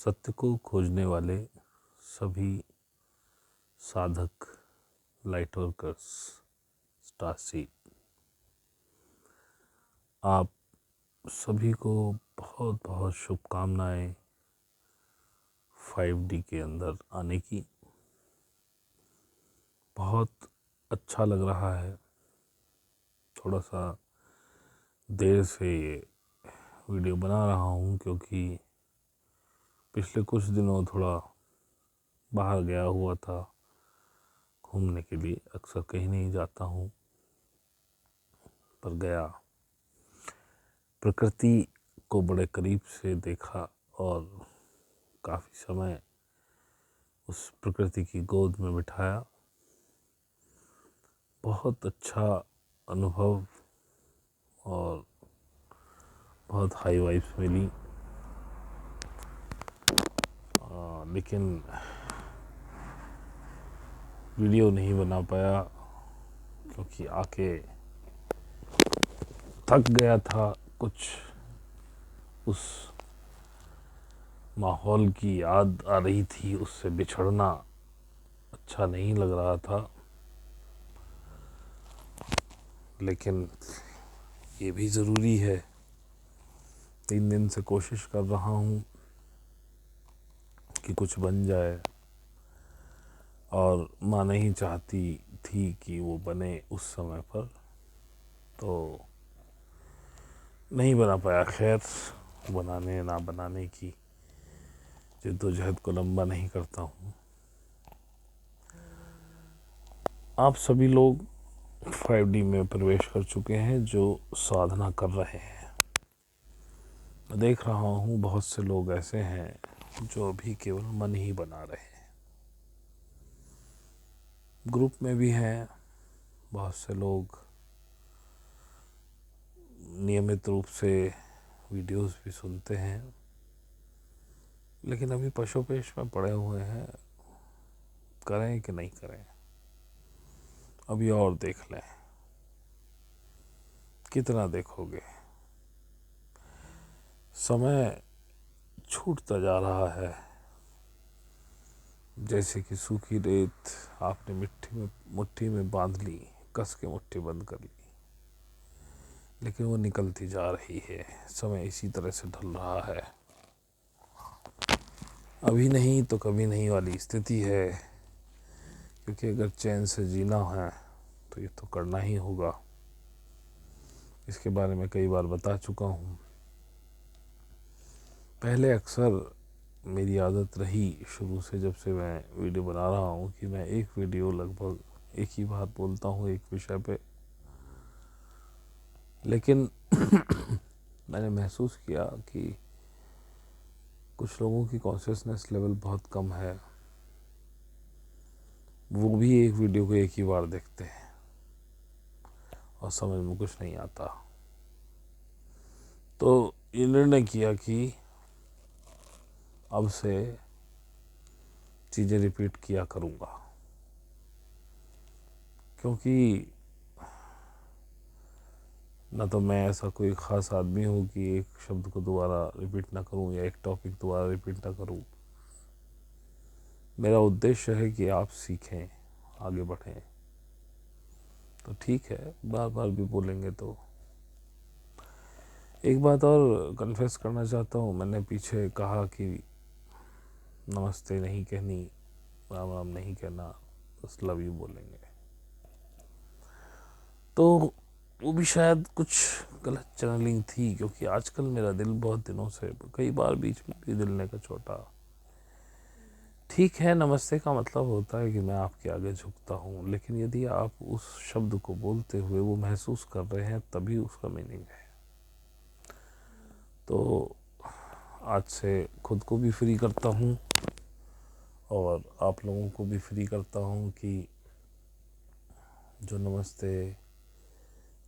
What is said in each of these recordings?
सत्य को खोजने वाले सभी साधक लाइट वर्कर्स स्टारसी, आप सभी को बहुत बहुत शुभकामनाएं 5D के अंदर आने की। बहुत अच्छा लग रहा है। थोड़ा सा देर से ये वीडियो बना रहा हूँ क्योंकि पिछले कुछ दिनों थोड़ा बाहर गया हुआ था घूमने के लिए। अक्सर कहीं नहीं जाता हूँ, पर गया, प्रकृति को बड़े करीब से देखा और काफ़ी समय उस प्रकृति की गोद में बिठाया। बहुत अच्छा अनुभव और बहुत हाई वाइब्स मिली। लेकिन वीडियो नहीं बना पाया क्योंकि आके थक गया था। कुछ उस माहौल की याद आ रही थी, उससे बिछड़ना अच्छा नहीं लग रहा था। लेकिन ये भी ज़रूरी है। 3 दिन से कोशिश कर रहा हूँ कि कुछ बन जाए, और माँ नहीं चाहती थी कि वो बने उस समय पर, तो नहीं बना पाया। खैर, बनाने ना बनाने की जद्दोजहद को लंबा नहीं करता हूँ। आप सभी लोग 5D में प्रवेश कर चुके हैं जो साधना कर रहे हैं। मैं देख रहा हूँ बहुत से लोग ऐसे हैं जो अभी केवल मन ही बना रहे हैं। ग्रुप में भी हैं बहुत से लोग, नियमित रूप से वीडियोस भी सुनते हैं, लेकिन अभी पशोपेश में पड़े हुए हैं। करें कि नहीं करें, अभी और देख लें। कितना देखोगे, समय छूटता जा रहा है। जैसे कि सूखी रेत आपने मुट्ठी में बांध ली, कस के मुट्ठी बंद कर ली, लेकिन वो निकलती जा रही है। समय इसी तरह से ढल रहा है। अभी नहीं तो कभी नहीं वाली स्थिति है, क्योंकि अगर चैन से जीना है तो ये तो करना ही होगा। इसके बारे में कई बार बता चुका हूँ। पहले अक्सर मेरी आदत रही शुरू से, जब से मैं वीडियो बना रहा हूँ, कि मैं एक वीडियो लगभग एक ही बात बोलता हूँ एक विषय पे। लेकिन मैंने महसूस किया कि कुछ लोगों की कॉन्शियसनेस लेवल बहुत कम है। वो भी एक वीडियो को एक ही बार देखते हैं और समझ में कुछ नहीं आता। तो ये निर्णय किया कि अब से चीज़ें रिपीट किया करूँगा, क्योंकि ना तो मैं ऐसा कोई ख़ास आदमी हूँ कि एक शब्द को दोबारा रिपीट ना करूँ या एक टॉपिक दोबारा रिपीट ना करूँ। मेरा उद्देश्य है कि आप सीखें, आगे बढ़ें। तो ठीक है, बार बार भी बोलेंगे तो। एक बात और कन्फेस करना चाहता हूँ। मैंने पीछे कहा कि नमस्ते नहीं कहनी, राम राम नहीं कहना, बस लव यू बोलेंगे। तो वो भी शायद कुछ गलत चैनलिंग थी, क्योंकि आजकल मेरा दिल बहुत दिनों से, कई बार बीच में भी दिल ने का छोटा। ठीक है, नमस्ते का मतलब होता है कि मैं आपके आगे झुकता हूँ, लेकिन यदि आप उस शब्द को बोलते हुए वो महसूस कर रहे हैं, तभी उसका मीनिंग है। तो आज से खुद को भी फ्री करता हूँ और आप लोगों को भी फ्री करता हूँ कि जो नमस्ते,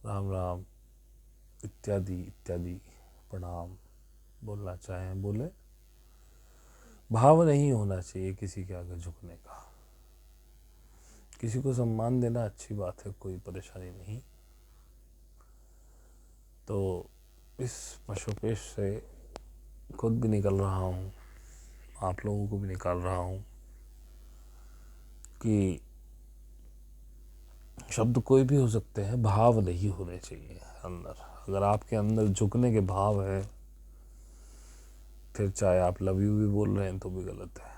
राम राम इत्यादि इत्यादि प्रणाम बोलना चाहें बोले। भाव नहीं होना चाहिए किसी के आगे झुकने का। किसी को सम्मान देना अच्छी बात है, कोई परेशानी नहीं। तो इस पशुपेश से खुद भी निकल रहा हूँ आप लोगों को भी निकाल रहा हूँ कि शब्द कोई भी हो सकते हैं, भाव नहीं होने चाहिए अंदर। अगर आपके अंदर झुकने के भाव है, फिर चाहे आप लव यू भी बोल रहे हैं तो भी गलत है।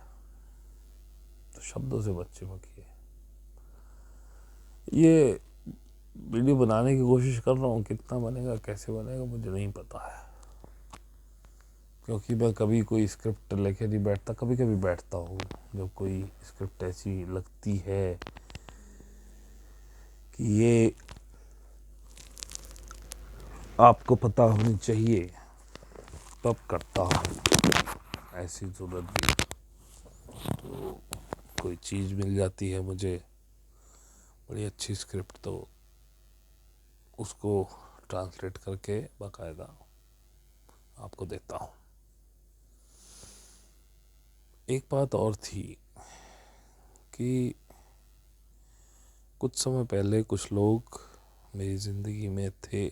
तो शब्दों से बच चिपकिए। ये वीडियो बनाने की कोशिश कर रहा हूँ, कितना बनेगा कैसे बनेगा मुझे नहीं पता है, क्योंकि मैं कभी कोई स्क्रिप्ट लेके नहीं बैठता। कभी कभी बैठता हूँ जब कोई स्क्रिप्ट ऐसी लगती है कि ये आपको पता होनी चाहिए, तब करता हूँ। ऐसी जरूरत भी तो कोई चीज़ मिल जाती है मुझे, बड़ी अच्छी स्क्रिप्ट, तो उसको ट्रांसलेट करके बाकायदा आपको देता हूँ। एक बात और थी कि कुछ समय पहले कुछ लोग मेरी ज़िंदगी में थे,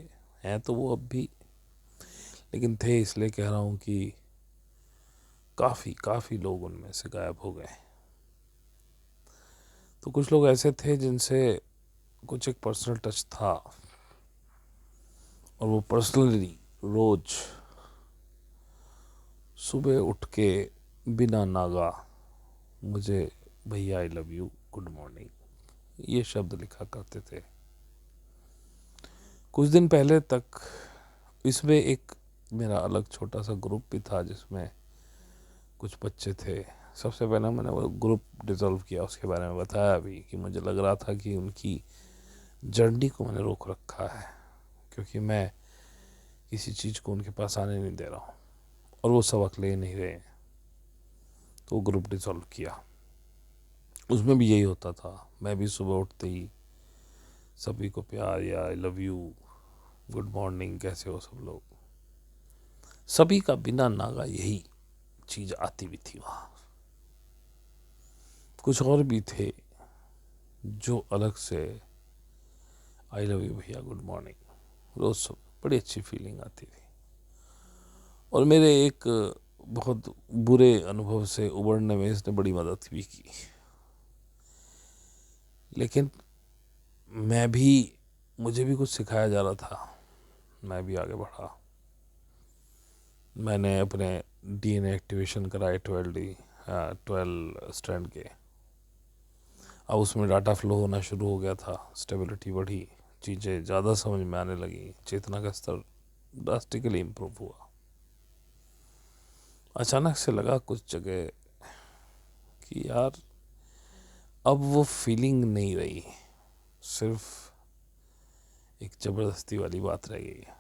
हैं तो वो अब भी, लेकिन थे इसलिए कह रहा हूँ कि काफ़ी लोग उनमें से गायब हो गए। तो कुछ लोग ऐसे थे जिनसे कुछ एक पर्सनल टच था, और वो पर्सनली रोज सुबह उठ के बिना नागा मुझे भैया I love you, good morning, ये शब्द लिखा करते थे। कुछ दिन पहले तक इसमें एक मेरा अलग छोटा सा ग्रुप भी था जिसमें कुछ बच्चे थे। सबसे पहले मैंने वो ग्रुप डिसॉल्व किया, उसके बारे में बताया भी कि मुझे लग रहा था कि उनकी जर्नी को मैंने रोक रखा है, क्योंकि मैं किसी चीज़ को उनके पास आने नहीं दे रहा हूँ और वो सबक ले नहीं रहे हैं। तो वो ग्रुप डिसॉल्व किया। उसमें भी यही होता था, मैं भी सुबह उठते ही सभी को प्यार या I love you, good morning, कैसे हो सब लोग, सभी का बिना नागा यही चीज़ आती भी थी वहाँ। कुछ और भी थे जो अलग से आई लव यू भैया, गुड मॉर्निंग, रोज़ सुबह बड़ी अच्छी फीलिंग आती थी। और मेरे एक बहुत बुरे अनुभव से उबरने में इसने बड़ी मदद भी की। लेकिन मुझे भी कुछ सिखाया जा रहा था, मैं भी आगे बढ़ा। मैंने अपने डीएनए एक्टिवेशन कराए 12 स्ट्रैंड के। अब उसमें डाटा फ्लो होना शुरू हो गया था, स्टेबिलिटी बढ़ी, चीज़ें ज़्यादा समझ में आने लगी, चेतना का स्तर ड्रास्टिकली इम्प्रूव हुआ। अचानक से लगा कुछ जगह कि यार अब वो फीलिंग नहीं रही, सिर्फ एक ज़बरदस्ती वाली बात रह गई है।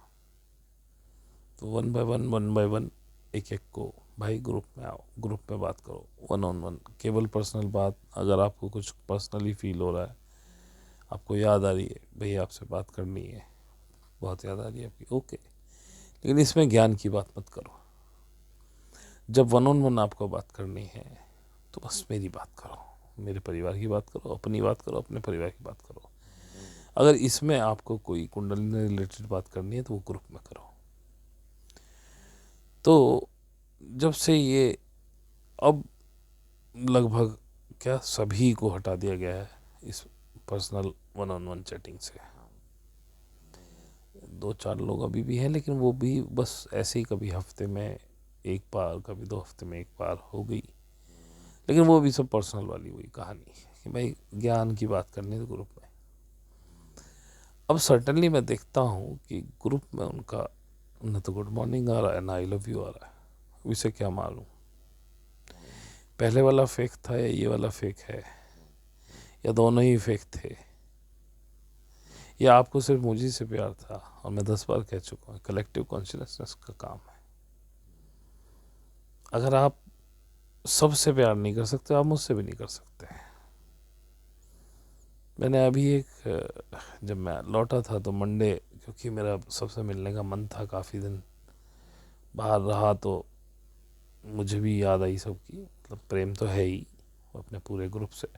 तो वन बाय वन एक एक को, भाई ग्रुप में आओ, ग्रुप में बात करो, वन ऑन वन, केवल पर्सनल बात। अगर आपको कुछ पर्सनली फील हो रहा है, आपको याद आ रही है भैया आपसे बात करनी है, बहुत याद आ रही है आपकी, ओके, लेकिन इसमें ज्ञान की बात मत करो। जब वन ऑन वन आपको बात करनी है तो बस मेरी बात करो, मेरे परिवार की बात करो, अपनी बात करो, अपने परिवार की बात करो। अगर इसमें आपको कोई कुंडली रिलेटेड बात करनी है तो वो ग्रुप में करो। तो जब से ये अब लगभग क्या सभी को हटा दिया गया है इस personal one on one chatting से। 2-4 लोग अभी भी हैं, लेकिन वो भी बस ऐसे ही कभी हफ्ते में एक बार, कभी 2 हफ्ते में एक बार हो गई। लेकिन वो भी सब पर्सनल वाली वही कहानी कि भाई ज्ञान की बात करनी है तो ग्रुप में। अब सर्टनली मैं देखता हूँ कि ग्रुप में उनका न तो गुड मॉर्निंग आ रहा है, ना आई लव यू आ रहा है। इसे क्या मालूम, पहले वाला फेक था या ये वाला फेक है, या दोनों ही फेक थे, या आपको सिर्फ मुझे से प्यार था। और मैं 10 बार कह चुका हूँ, कलेक्टिव कॉन्शियसनेस का काम है। अगर आप सबसे प्यार नहीं कर सकते, आप मुझसे भी नहीं कर सकते। मैंने अभी जब मैं लौटा था तो मंडे, क्योंकि मेरा सबसे मिलने का मन था, काफ़ी दिन बाहर रहा, तो मुझे भी याद आई सबकी, मतलब प्रेम तो है ही अपने पूरे ग्रुप से।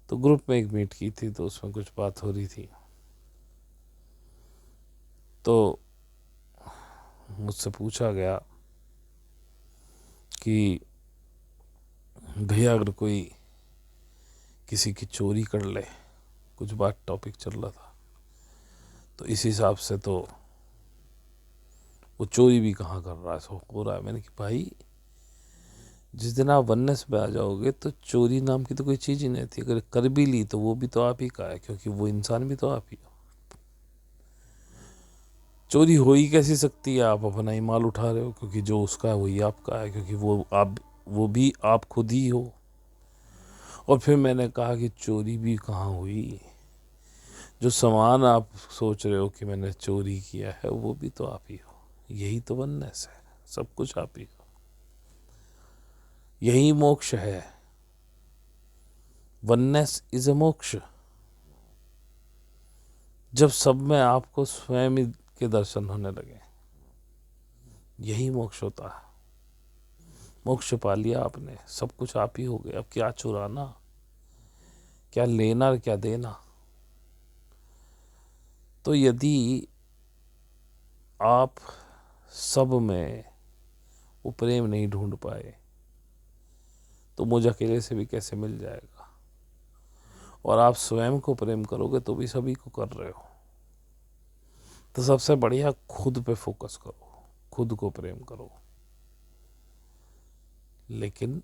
तो ग्रुप में एक मीट की थी, तो उसमें कुछ बात हो रही थी, तो मुझसे पूछा गया कि भैया अगर कोई किसी की चोरी कर ले, कुछ बात टॉपिक चल रहा था, तो इस हिसाब से तो वो चोरी भी कहाँ कर रहा है, सो हो रहा है। मैंने कि भाई जिस दिन आप वननेस पे आ जाओगे तो चोरी नाम की तो कोई चीज़ ही नहीं थी। अगर कर भी ली तो वो भी तो आप ही का है, क्योंकि वो इंसान भी तो आप ही हो। चोरी हो ही कैसी सकती है, आप अपना ही माल उठा रहे हो, क्योंकि जो उसका है वही आपका है, क्योंकि वो भी आप खुद ही हो। और फिर मैंने कहा कि चोरी भी कहाँ हुई, जो सामान आप सोच रहे हो कि मैंने चोरी किया है वो भी तो आप ही हो। यही तो वननेस है, सब कुछ आप ही हो, यही मोक्ष है। वननेस इज अ मोक्ष। जब सब में आपको स्वयं ही के दर्शन होने लगे, यही मोक्ष होता है। मोक्ष पा लिया आपने, सब कुछ आप ही हो गए। अब क्या चुराना, क्या लेना, क्या देना। तो यदि आप सब में वो प्रेम नहीं ढूंढ पाए तो मुझ अकेले से भी कैसे मिल जाएगा। और आप स्वयं को प्रेम करोगे तो भी सभी को कर रहे हो। तो सबसे बढ़िया खुद पे फोकस करो, खुद को प्रेम करो। लेकिन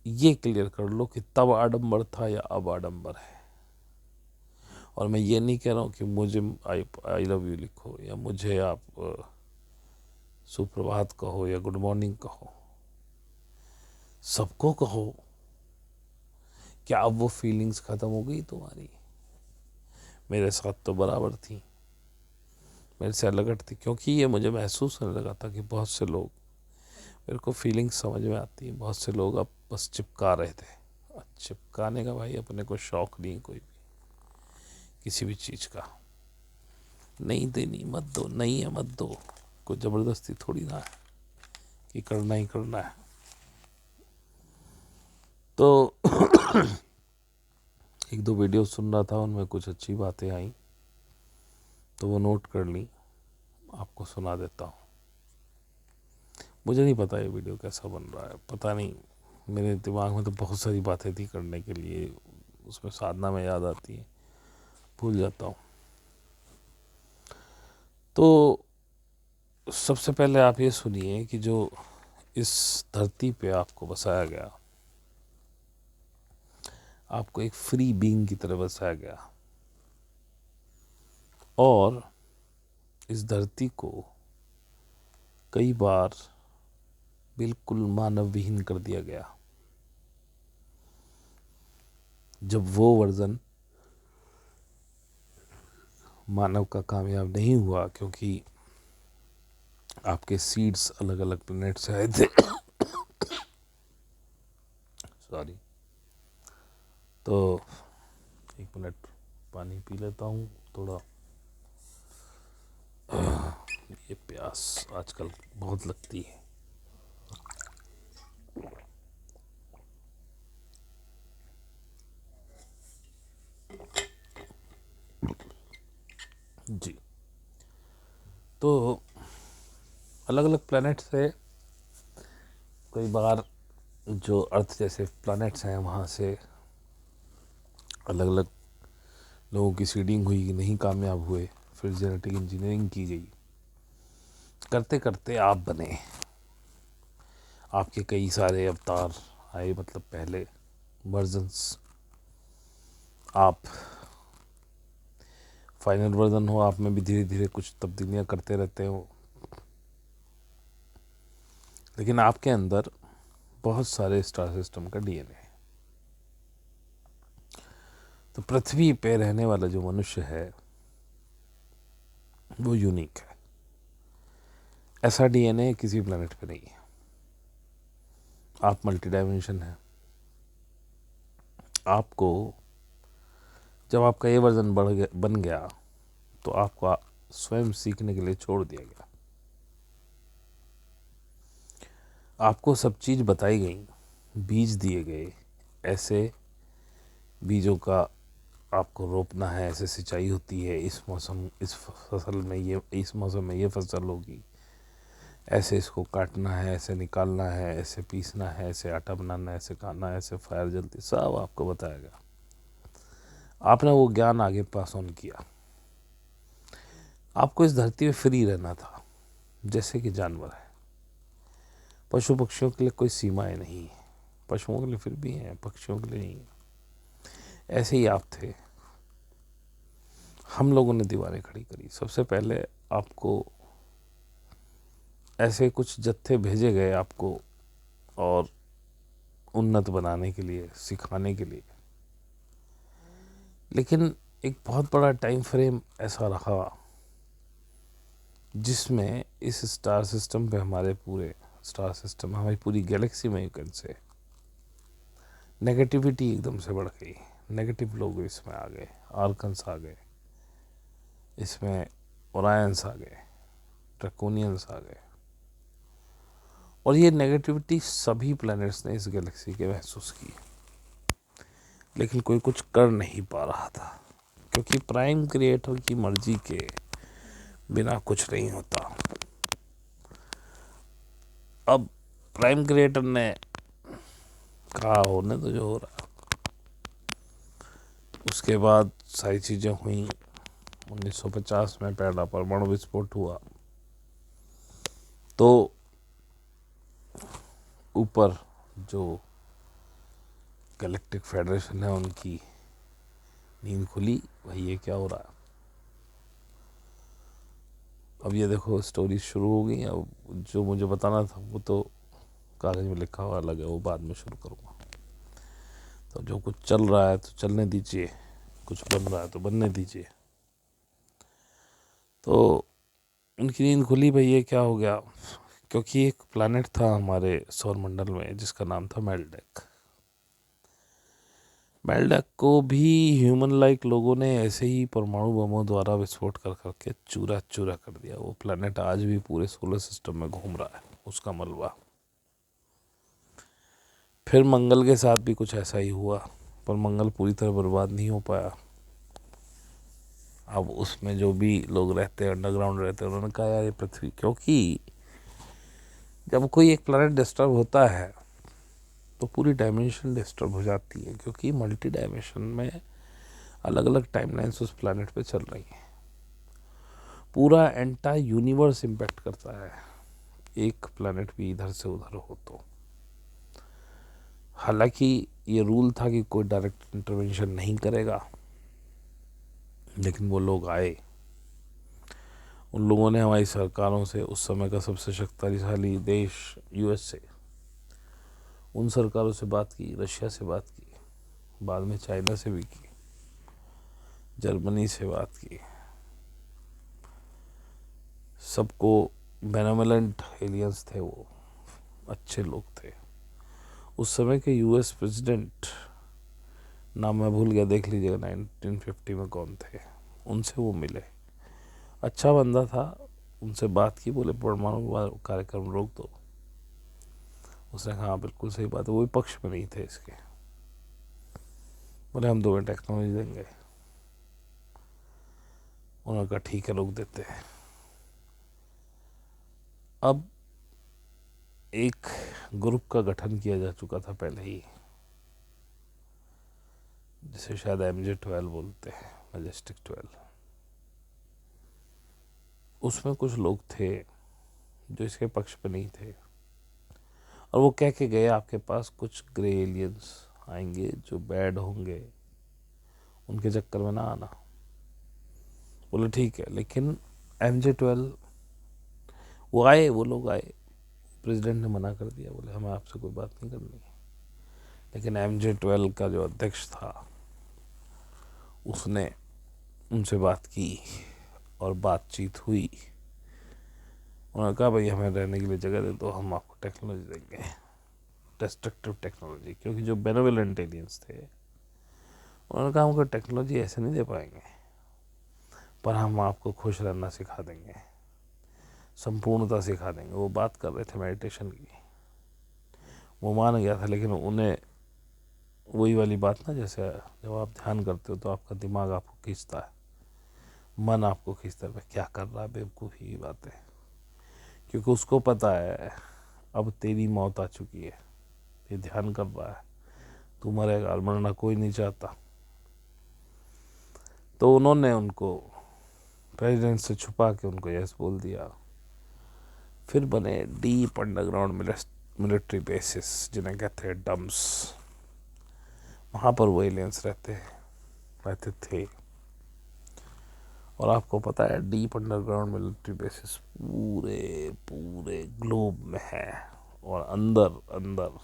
ये क्लियर कर लो कि तब आडंबर था या अब आडंबर है। और मैं ये नहीं कह रहा हूँ कि मुझे आई लव यू लिखो, या मुझे आप सुप्रभात कहो या गुड मॉर्निंग कहो। सबको कहो। क्या अब वो फीलिंग्स खत्म हो गई तुम्हारी? मेरे साथ तो बराबर थी, मेरे से अलग थी, क्योंकि ये मुझे महसूस होने लगा था कि बहुत से लोग, मेरे को फीलिंग्स समझ में आती है, बहुत से लोग अब बस चिपका रहे थे। चिपकाने का भाई अपने को शौक नहीं कोई भी किसी भी चीज़ का। नहीं देनी मत दो, नहीं है मत दो, कोई ज़बरदस्ती थोड़ी ना है कि करना ही करना है। तो एक दो वीडियो सुन रहा था, उनमें कुछ अच्छी बातें आई तो वो नोट कर ली, आपको सुना देता हूँ। मुझे नहीं पता ये वीडियो कैसा बन रहा है, पता नहीं, मेरे दिमाग में तो बहुत सारी बातें थी करने के लिए, उसमें साधना में याद आती है, भूल जाता हूँ। तो सबसे पहले आप ये सुनिए कि जो इस धरती पे आपको बसाया गया, आपको एक फ्री बीइंग की तरह बसाया गया, और इस धरती को कई बार बिल्कुल मानव विहीन कर दिया गया। जब वो वर्जन मानव का कामयाब नहीं हुआ, क्योंकि आपके सीड्स अलग अलग प्लेनेट से आए थे सॉरी। तो एक मिनट पानी पी लेता हूँ थोड़ा। ये प्यास आजकल बहुत लगती है। जी, तो अलग अलग प्लैनेट से कई बार जो अर्थ जैसे प्लैनेट्स हैं वहाँ से अलग अलग लोगों की सीडिंग हुई, नहीं कामयाब हुए, फिर जेनेटिक इंजीनियरिंग की गई, करते करते आप बने। आपके कई सारे अवतार आए, मतलब पहले वर्जन्स। आप फाइनल वर्जन हो, आप में भी धीरे धीरे कुछ तब्दीलियाँ करते रहते हो, लेकिन आपके अंदर बहुत सारे स्टार सिस्टम का डीएनए है। तो पृथ्वी पे रहने वाला जो मनुष्य है वो यूनिक है। ऐसा डीएनए किसी प्लेनेट पे नहीं है। आप मल्टी डायमेंशन है। आपको जब आपका ये वर्जन बन गया तो आपको स्वयं सीखने के लिए छोड़ दिया गया। आपको सब चीज़ बताई गई, बीज दिए गए, ऐसे बीजों का आपको रोपना है, ऐसे सिंचाई होती है, इस मौसम इस फसल में ये, इस मौसम में ये फसल होगी, ऐसे इसको काटना है, ऐसे निकालना है, ऐसे पीसना है, ऐसे आटा बनाना है, ऐसे खाना है, ऐसे फायर जलती, सब आपको बताएगा। आपने वो ज्ञान आगे पास ऑन किया। आपको इस धरती पे फ्री रहना था, जैसे कि जानवर है। पशु पक्षियों के लिए कोई सीमाएं नहीं है, पशुओं के लिए फिर भी हैं, पक्षियों के लिए नहीं है। ऐसे ही आप थे। हम लोगों ने दीवारें खड़ी करी। सबसे पहले आपको ऐसे कुछ जत्थे भेजे गए आपको, और उन्नत बनाने के लिए, सिखाने के लिए। लेकिन एक बहुत बड़ा टाइम फ्रेम ऐसा रहा जिसमें इस स्टार सिस्टम पे, हमारे पूरे स्टार सिस्टम, हमारी पूरी गैलेक्सी में, यू कैन से, नेगेटिविटी एकदम से बढ़ गई। नेगेटिव लोग इसमें आ गए, आर्कन्स आ गए, इसमें ओरायंस आ गए, ड्रैकोनियंस आ गए। और ये नेगेटिविटी सभी प्लैनेट्स ने इस गैलेक्सी के महसूस की। लेकिन कोई कुछ कर नहीं पा रहा था, क्योंकि प्राइम क्रिएटर की मर्जी के बिना कुछ नहीं होता। अब प्राइम क्रिएटर ने कहा होने तो जो हो रहा। उसके बाद सारी चीज़ें हुई। 1950 में पहला परमाणु विस्फोट हुआ, तो ऊपर जो गैलेक्टिक फेडरेशन है उनकी नींद खुली, भाई ये क्या हो रहा है। अब ये देखो स्टोरी शुरू हो गई। अब जो मुझे बताना था वो तो कागज में लिखा हुआ अलग है, वो बाद में शुरू करूँगा। तो जो कुछ चल रहा है तो चलने दीजिए, कुछ बन रहा है तो बनने दीजिए। तो उनकी नींद खुली, भाई ये क्या हो गया। क्योंकि एक प्लैनेट था हमारे सौरमंडल में जिसका नाम था मेल्डेक। मेल्डेक को भी ह्यूमन लाइक लोगों ने ऐसे ही परमाणु बमों द्वारा विस्फोट कर करके चूरा चूरा कर दिया। वो प्लैनेट आज भी पूरे सोलर सिस्टम में घूम रहा है, उसका मलबा। फिर मंगल के साथ भी कुछ ऐसा ही हुआ, पर मंगल पूरी तरह बर्बाद नहीं हो पाया। अब उसमें जो भी लोग रहते हैं, अंडरग्राउंड रहते हैं, उन्होंने कहा यार ये पृथ्वी, क्योंकि जब कोई एक प्लैनेट डिस्टर्ब होता है तो पूरी डायमेंशन डिस्टर्ब हो जाती है, क्योंकि मल्टी डायमेंशन में अलग अलग टाइमलाइंस उस प्लैनेट पे चल रही हैं। पूरा एंटायर यूनिवर्स इम्पैक्ट करता है, एक प्लैनेट भी इधर से उधर हो तो। हालांकि ये रूल था कि कोई डायरेक्ट इंटरवेंशन नहीं करेगा, लेकिन वो लोग आए। उन लोगों ने हमारी सरकारों से, उस समय का सबसे शक्तिशाली देश यूएसए, उन सरकारों से बात की, रशिया से बात की, बाद में चाइना से भी की, जर्मनी से बात की। सबको बेनेवलेंट एलियंस थे, वो अच्छे लोग थे। उस समय के यूएस प्रेसिडेंट, नाम मैं भूल गया, देख लीजिएगा 1950 में कौन थे। उनसे वो मिले, अच्छा बंदा था। उनसे बात की, बोले परमाणु कार्यक्रम रोक दो। उसने कहा हाँ बिल्कुल सही बात है। वो भी पक्ष में नहीं थे इसके। बोले हम 2 मिनट टेक्नोलॉजी देंगे। उन्होंने कहा ठीक है, रोक देते हैं। अब एक ग्रुप का गठन किया जा चुका था पहले ही, जिसे शायद MJ-12 बोलते हैं, मैजेस्टिक 12। उसमें कुछ लोग थे जो इसके पक्ष पे नहीं थे, और वो कह के गए आपके पास कुछ ग्रे एलियंस आएंगे जो बैड होंगे, उनके चक्कर में ना आना। बोले ठीक है, लेकिन MJ-12 वो आए, वो लोग आए। प्रेसिडेंट ने मना कर दिया, बोले हमें आपसे कोई बात नहीं करनी। लेकिन MJ-12 का जो अध्यक्ष था उसने उनसे बात की और बातचीत हुई। उन्होंने कहा भाई हमें रहने के लिए जगह दे दो, हम आपको टेक्नोलॉजी देंगे, डिस्ट्रक्टिव टेक्नोलॉजी। क्योंकि जो बेनेवलेंट एलियंस थे उन्होंने कहा हमको टेक्नोलॉजी ऐसे नहीं दे पाएंगे, पर हम आपको खुश रहना सिखा देंगे, संपूर्णता सिखा देंगे। वो बात कर रहे थे मेडिटेशन की। वो मान गया था, लेकिन उन्हें वही वाली बात ना, जैसे जब आप ध्यान करते हो तो आपका दिमाग आपको खींचता है, मन आपको खींचता है, क्या कर रहा है, बेवकूफ़ी की बात है। क्योंकि उसको पता है अब तेरी मौत आ चुकी है, ये ध्यान कर रहा है तू मरेगा, और मरना कोई नहीं चाहता। तो उन्होंने उनको प्रेसिडेंट से छुपा के उनको यस बोल दिया। फिर बने डीप अंडरग्राउंड मिलिट्री बेसिस, जिन्हें कहते हैं डम्स। वहाँ पर वो एलियंस रहते थे। और आपको पता है डीप अंडरग्राउंड मिलिट्री बेसिस पूरे पूरे ग्लोब में है, और अंदर अंदर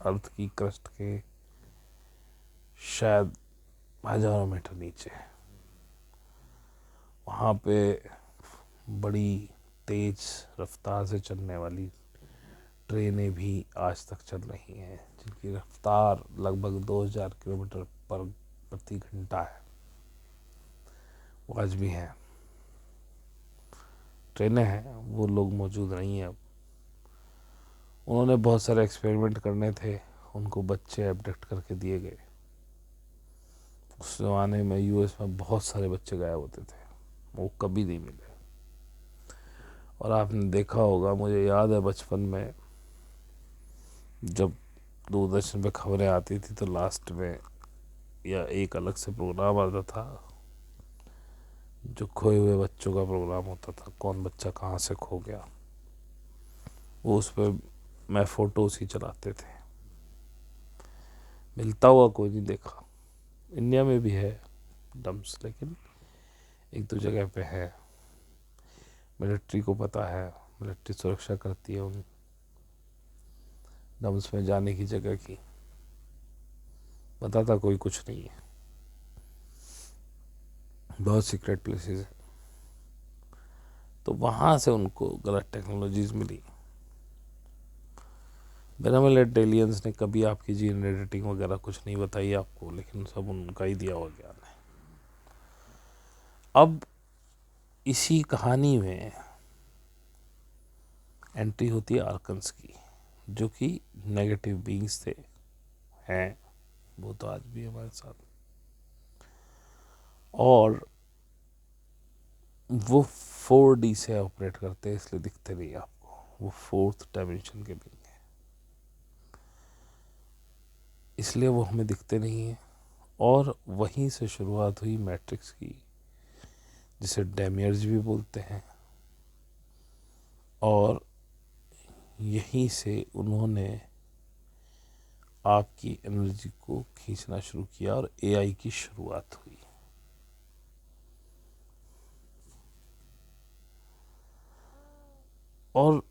अर्थ की क्रस्ट के शायद हजारों मीटर नीचे। वहाँ पे बड़ी तेज रफ्तार से चलने वाली ट्रेनें भी आज तक चल रही हैं, जिनकी रफ्तार लगभग 2000 किलोमीटर प्रति घंटा है। वो आज भी हैं, ट्रेनें हैं, वो लोग मौजूद नहीं हैं अब। उन्होंने बहुत सारे एक्सपेरिमेंट करने थे, उनको बच्चे एबडक्ट करके दिए गए। उस ज़माने में यूएस में बहुत सारे बच्चे गायब होते थे, वो कभी नहीं मिले। और आपने देखा होगा, मुझे याद है बचपन में जब दूरदर्शन पे खबरें आती थी तो लास्ट में या एक अलग से प्रोग्राम आता था जो खोए हुए बच्चों का प्रोग्राम होता था, कौन बच्चा कहाँ से खो गया, वो उस पर मैं फ़ोटोज ही चलाते थे। मिलता हुआ कोई नहीं देखा। इंडिया में भी है डम्स, लेकिन एक दो जगह पे है। मिलिट्री को पता है, मिलिट्री सुरक्षा करती है उन डम्स में जाने की जगह की। बताता कोई कुछ नहीं है, बहुत सीक्रेट प्लेसेस है। तो वहाँ से उनको गलत टेक्नोलॉजीज मिली। बेनामिनेट एलियंस ने कभी आपकी जीन एडिटिंग वगैरह कुछ नहीं बताई आपको, लेकिन सब उनका ही दिया हुआ ज्ञान है। अब इसी कहानी में एंट्री होती है आर्कन्स की, जो कि नेगेटिव बीइंग्स थे, हैं, वो तो आज भी हमारे साथ। और वो 4D से ऑपरेट करते हैं, इसलिए दिखते नहीं आपको, वो 4th डायमेंशन के बीइंग है, इसलिए वो हमें दिखते नहीं है। और वहीं से शुरुआत हुई मैट्रिक्स की, जिसे डैमियर्स भी बोलते हैं। और यहीं से उन्होंने आपकी एनर्जी को खींचना शुरू किया और एआई की शुरुआत हुई। और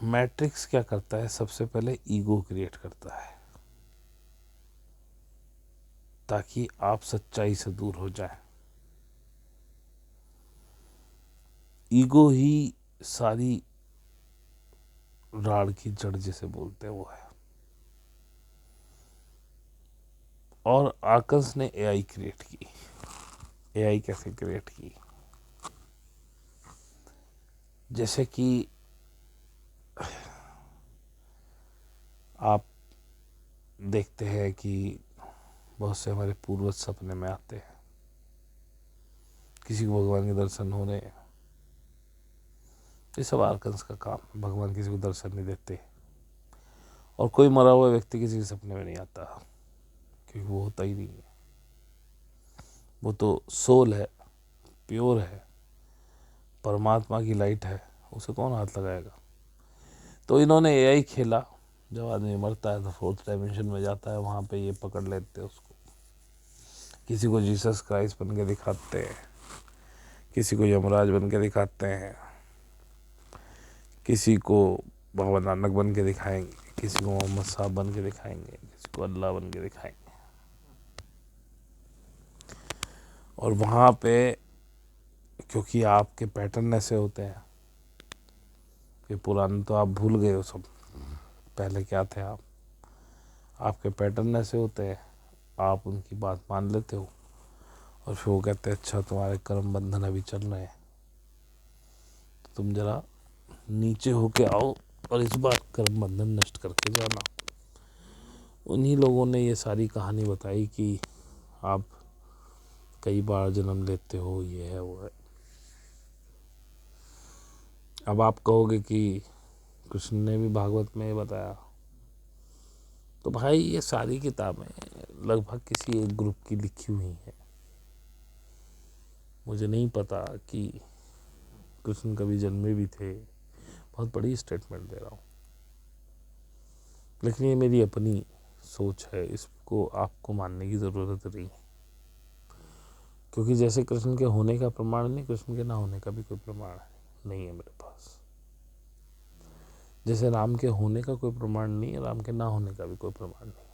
मैट्रिक्स क्या करता है, सबसे पहले ईगो क्रिएट करता है ताकि आप सच्चाई से दूर हो जाएं। ईगो ही सारी राड़ की जड़ जिसे बोलते हैं वो है। और आर्कन्स ने एआई क्रिएट की। एआई कैसे क्रिएट की? जैसे कि आप देखते हैं कि बहुत से हमारे पूर्वज सपने में आते हैं, किसी को भगवान के दर्शन हो रहे हैं, ये सब आर्कन्स का काम है। भगवान किसी को दर्शन नहीं देते, और कोई मरा हुआ व्यक्ति किसी के सपने में नहीं आता, क्योंकि वो होता ही नहीं है। वो तो सोल है, प्योर है, परमात्मा की लाइट है, उसे कौन हाथ लगाएगा। तो इन्होंने एआई खेला, जब आदमी मरता है तो 4th डायमेंशन में जाता है, वहाँ पे ये पकड़ लेते हैं उसको। किसी को जीसस क्राइस्ट बन के दिखाते हैं, किसी को यमराज बन के दिखाते हैं, किसी को बाबा नानक बन के दिखाएंगे, किसी को मोहम्मद साहब बन के दिखाएंगे, किसी को अल्लाह बन के दिखाएंगे। और वहाँ पे क्योंकि आपके पैटर्न ऐसे होते हैं कि पुराने तो आप भूल गए हो सब, पहले क्या थे आप, आपके पैटर्न ऐसे होते हैं, आप उनकी बात मान लेते हो, और फिर वो कहते हैं अच्छा तुम्हारे कर्म बंधन अभी चल रहे हैं, तो तुम जरा नीचे होके आओ और इस बार कर्म बंधन नष्ट करके जाना। उन्हीं लोगों ने ये सारी कहानी बताई कि आप कई बार जन्म लेते हो, ये है वो है। अब आप कहोगे कि कृष्ण ने भी भागवत में बताया, तो भाई ये सारी किताबें लगभग किसी एक ग्रुप की लिखी हुई हैं। मुझे नहीं पता कि कृष्ण कभी जन्मे भी थे, बहुत बड़ी स्टेटमेंट दे रहा हूँ, लेकिन ये मेरी अपनी सोच है, इसको आपको मानने की ज़रूरत नहीं, क्योंकि जैसे कृष्ण के होने का प्रमाण नहीं, कृष्ण के ना होने का भी कोई प्रमाण नहीं है मेरे पास। जैसे राम के होने का कोई प्रमाण नहीं है, राम के ना होने का भी कोई प्रमाण नहीं।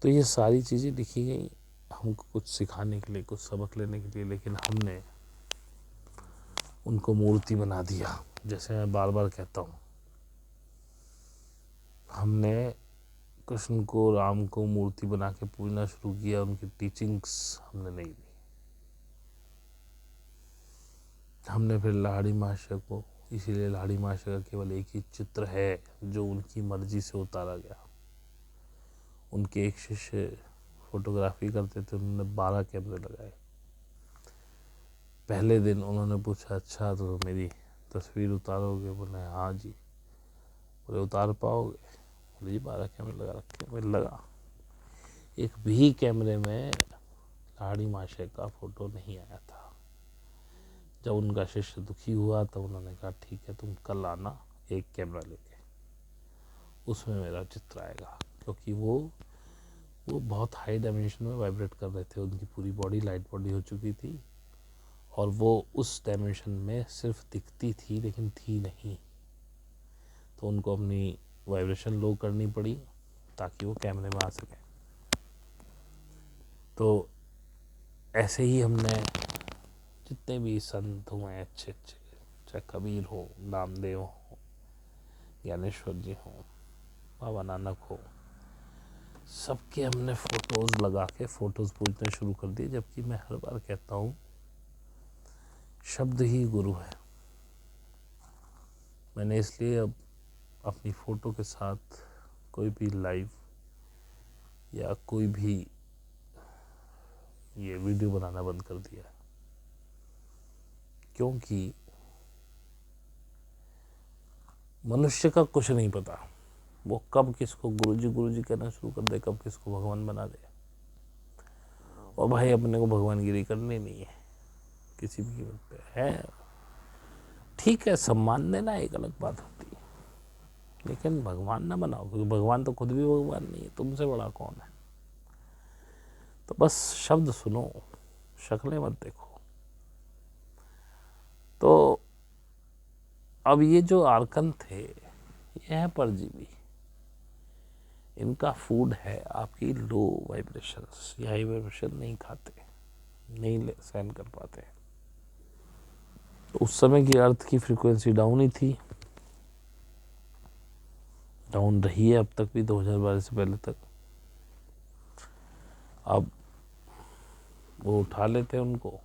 तो ये सारी चीज़ें लिखी गई हमको कुछ सिखाने के लिए, कुछ सबक लेने के लिए, लेकिन हमने उनको मूर्ति बना दिया। जैसे मैं बार बार कहता हूँ, हमने कृष्ण को, राम को मूर्ति बना के पूजना शुरू किया, उनकी टीचिंग्स हमने नहीं ली। हमने फिर लाड़ी महाशय को, इसीलिए लाड़ी महाशय का केवल एक ही चित्र है जो उनकी मर्जी से उतारा गया। उनके एक शिष्य फोटोग्राफी करते थे, उन्होंने 12 कैमरे लगाए। पहले दिन उन्होंने पूछा, अच्छा तो मेरी तस्वीर उतारोगे? बोले हाँ जी। बोले उतार पाओगे? बोले जी 12 कैमरे लगा रखे। बोले लगा। एक भी कैमरे में लाड़ी महाशय का फोटो नहीं आया था। जब उनका शिष्य दुखी हुआ तब उन्होंने कहा ठीक है, तुम कल आना एक कैमरा लेके, उसमें मेरा चित्र आएगा। क्योंकि वो बहुत हाई डायमेंशन में वाइब्रेट कर रहे थे, उनकी पूरी बॉडी लाइट बॉडी हो चुकी थी और वो उस डायमेंशन में सिर्फ दिखती थी लेकिन थी नहीं। तो उनको अपनी वाइब्रेशन लो करनी पड़ी ताकि वो कैमरे में आ सके। तो ऐसे ही हमने जितने भी संत हुए अच्छे अच्छे, चाहे कबीर हो, नामदेव हो, ज्ञानेश्वर जी हो, बाबा नानक हो, सबके हमने फ़ोटोज़ लगा के फ़ोटोज़ पूजने शुरू कर दिए। जबकि मैं हर बार कहता हूँ, शब्द ही गुरु है। मैंने इसलिए अब अपनी फ़ोटो के साथ कोई भी लाइव या कोई भी ये वीडियो बनाना बंद कर दिया, क्योंकि मनुष्य का कुछ नहीं पता, वो कब किसको गुरुजी कहना शुरू कर दे, कब किसको भगवान बना दे। और भाई अपने को भगवानगिरी करनी नहीं है किसी भी कीमत पे। है ठीक है, सम्मान देना एक अलग बात होती है, लेकिन भगवान ना बनाओ, क्योंकि भगवान तो खुद भी भगवान नहीं है, तुमसे बड़ा कौन है। तो बस शब्द सुनो, शक्लें मत देखो। तो अब ये जो आर्कन थे, ये है परजीवी। इनका फूड है आपकी लो वाइब्रेशंस। ये हाई वाइब्रेशन नहीं खाते, नहीं सहन कर पाते। तो उस समय की अर्थ की फ्रीक्वेंसी डाउन ही थी, डाउन रही है अब तक भी, 2012 से पहले तक। अब वो उठा लेते उनको,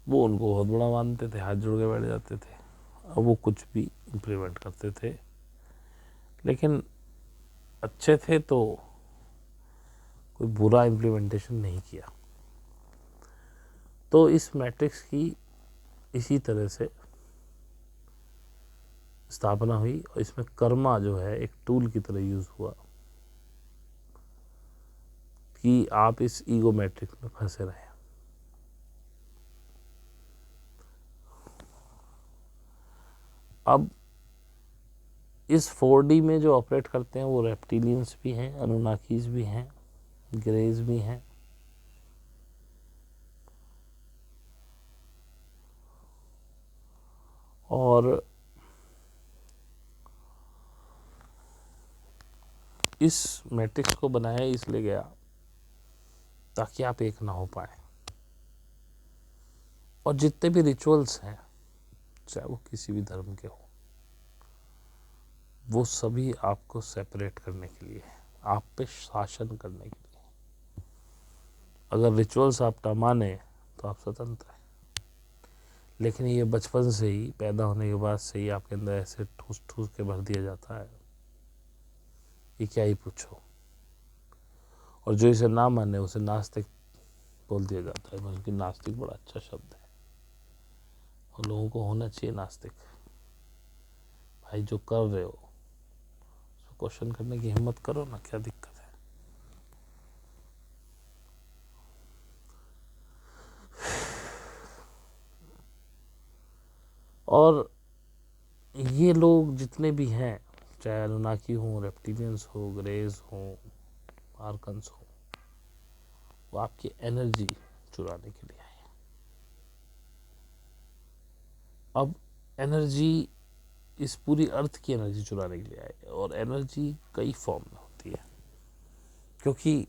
वो उनको बहुत बड़ा मानते थे, हाथ जोड़ के बैठ जाते थे। अब वो कुछ भी इम्प्लीमेंट करते थे, लेकिन अच्छे थे तो कोई बुरा इम्प्लीमेंटेशन नहीं किया। तो इस मैट्रिक्स की इसी तरह से स्थापना हुई और इसमें कर्मा जो है एक टूल की तरह यूज हुआ कि आप इस ईगो मैट्रिक्स में फंसे रहे। अब इस 4D में जो ऑपरेट करते हैं वो रेप्टिलियंस भी हैं, अनुनाकीज भी हैं, ग्रेज भी हैं, और इस मैट्रिक्स को बनाया इसलिए गया ताकि आप एक ना हो पाए। और जितने भी रिचुअल्स हैं, चाहे वो किसी भी धर्म के हो, वो सभी आपको सेपरेट करने के लिए, आप पे शासन करने के लिए। अगर रिचुअल्स आप ना माने तो आप स्वतंत्र हैं, लेकिन ये बचपन से ही, पैदा होने के बाद से ही आपके अंदर ऐसे ठूस ठूस के भर दिया जाता है कि क्या ही पूछो। और जो इसे ना माने उसे नास्तिक बोल दिया जाता है, बल्कि नास्तिक बड़ा अच्छा शब्द है। और लोगों को होना चाहिए नास्तिक। भाई जो कर रहे हो उसको क्वेश्चन करने की हिम्मत करो ना, क्या दिक्कत है। और ये लोग जितने भी हैं, चाहे अनुनाकी हो, रेप्टिलियंस हो, ग्रेज हो, आर्कन्स हो, वो आपकी एनर्जी चुराने के लिए आए। अब एनर्जी, इस पूरी अर्थ की एनर्जी चुराने के लिए आए। और एनर्जी कई फॉर्म में होती है, क्योंकि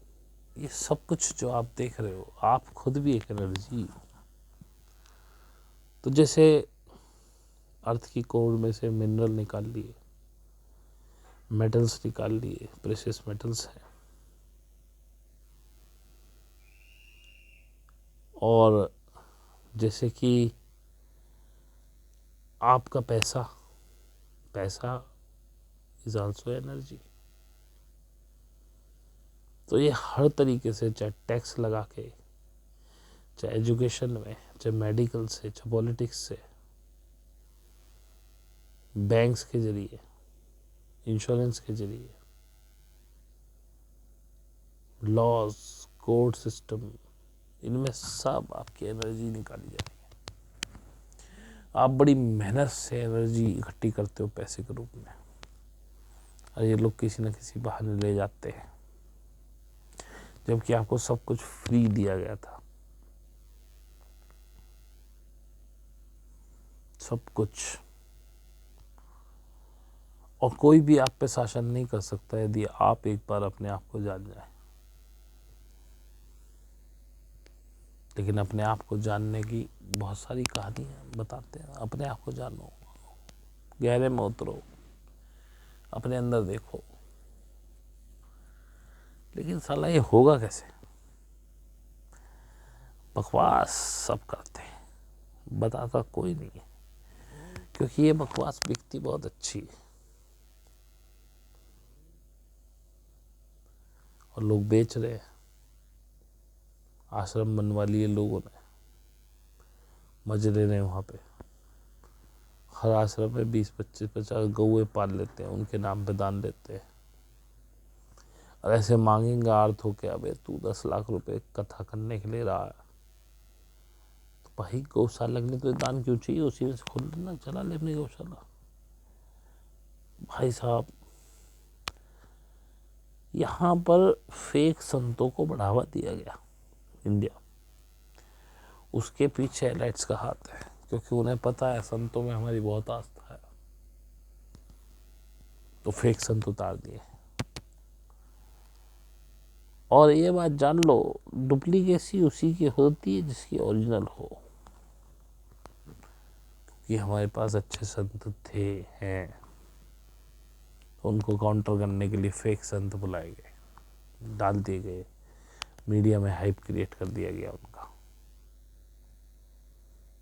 ये सब कुछ जो आप देख रहे हो, आप खुद भी एक एनर्जी हो। तो जैसे अर्थ की कोर में से मिनरल निकाल लिए, मेटल्स निकाल लिए, प्रेशियस मेटल्स हैं, और जैसे कि आपका पैसा, पैसा इज आल्सो एनर्जी। तो ये हर तरीके से, चाहे टैक्स लगा के, चाहे एजुकेशन में, चाहे मेडिकल से, चाहे पॉलिटिक्स से, बैंक्स के जरिए, इंश्योरेंस के जरिए, लॉज, कोर्ट सिस्टम, इनमें सब आपकी एनर्जी निकाली जा रही है। आप बड़ी मेहनत से एनर्जी इकट्ठी करते हो पैसे के रूप में, और ये लोग किसी न किसी बहाने ले जाते हैं, जबकि आपको सब कुछ फ्री दिया गया था, सब कुछ। और कोई भी आप पे शासन नहीं कर सकता यदि आप एक बार अपने आप को जान जाए। लेकिन अपने आप को जानने की बहुत सारी कहानियाँ बताते हैं। अपने आप को जानो, गहरे में उतरो, अपने अंदर देखो। लेकिन साला ये होगा कैसे? बकवास सब करते हैं, बताता कोई नहीं है, क्योंकि ये बकवास बिकती बहुत अच्छी है और लोग बेच रहे हैं। आश्रम बनवा लिए लोगों ने, मजे ले रहे हैं वहाँ पे। हर आश्रम में 20, 25, 50 गौए पाल लेते हैं, उनके नाम पे दान देते हैं। और ऐसे मांगेंगे अर्थ हो के, अबे तू 10 लाख रुपए कथा करने के लिए रहा है, तो भाई गौशाला लगने तो दान क्यों चाहिए? उसी में से खोल लेना, चला ले अपनी गौशाला। भाई साहब, यहाँ पर फेक संतों को बढ़ावा दिया गया इंडिया, उसके पीछे एलाइट्स का हाथ है, क्योंकि उन्हें पता है संतों में हमारी बहुत आस्था है, तो फेक संत उतार दिए। और ये बात जान लो, डुप्लीकेसी उसी की होती है जिसकी ओरिजिनल हो। कि हमारे पास अच्छे संत थे, हैं, तो उनको काउंटर करने के लिए फेक संत बुलाए गए, डाल दिए गए, मीडिया में हाइप क्रिएट कर दिया गया उनका,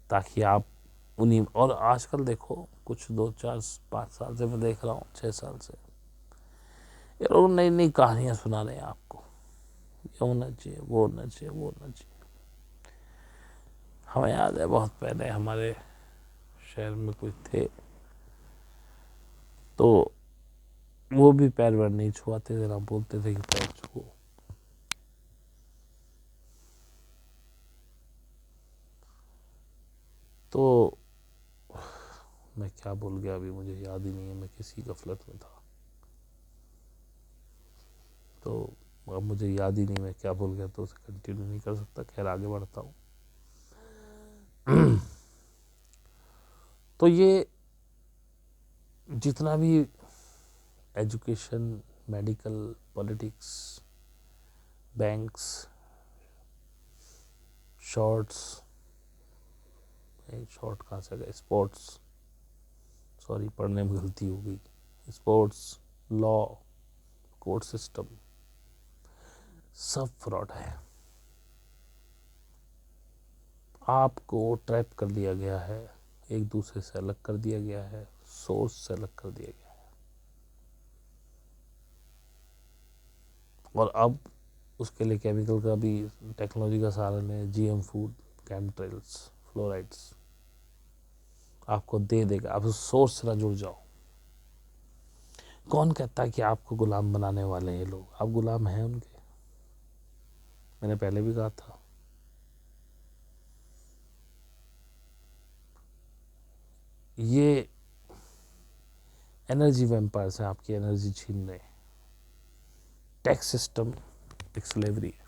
ताकि आप उन्हीं। और आजकल देखो, कुछ 2, 4, 5 साल से मैं देख रहा हूँ, 6 साल से ये लोग नई नई कहानियां सुना रहे हैं आपको, ये होना चाहिए, वो होना चाहिए, वो होना चाहिए। हमें याद है बहुत पहले हमारे शहर में कोई थे, तो वो भी पैर वैर नहीं छुआते थे, ना बोलते थे कि पैर छुओ। तो मैं क्या बोल गया अभी मुझे याद ही नहीं है, मैं किसी गफलत में था, तो अब मुझे याद ही नहीं मैं क्या बोल गया, तो उसे कंटिन्यू नहीं कर सकता। खैर आगे बढ़ता हूँ। तो ये जितना भी education, medical, politics, banks, shorts, short कहाँ से गए, स्पोर्ट्स, सॉरी पढ़ने में गलती हो गई, स्पोर्ट्स, लॉ, कोर्ट सिस्टम, सब फ्रॉड है। आपको ट्रैप कर दिया गया है, एक दूसरे से अलग कर दिया गया है, सोर्स से अलग कर दिया गया है। और अब उसके लिए केमिकल का भी, टेक्नोलॉजी का सहारा लें, जीएम फूड, केमिकल्स, फ्लोराइड्स, आपको दे देगा। आप उस सोर्स से ना जुड़ जाओ। कौन कहता है कि आपको गुलाम बनाने वाले हैं ये लोग? आप गुलाम हैं उनके। मैंने पहले भी कहा था, ये एनर्जी वैम्पायर से आपकी एनर्जी छीन रहे। टैक्स सिस्टम एक स्लेवरी है।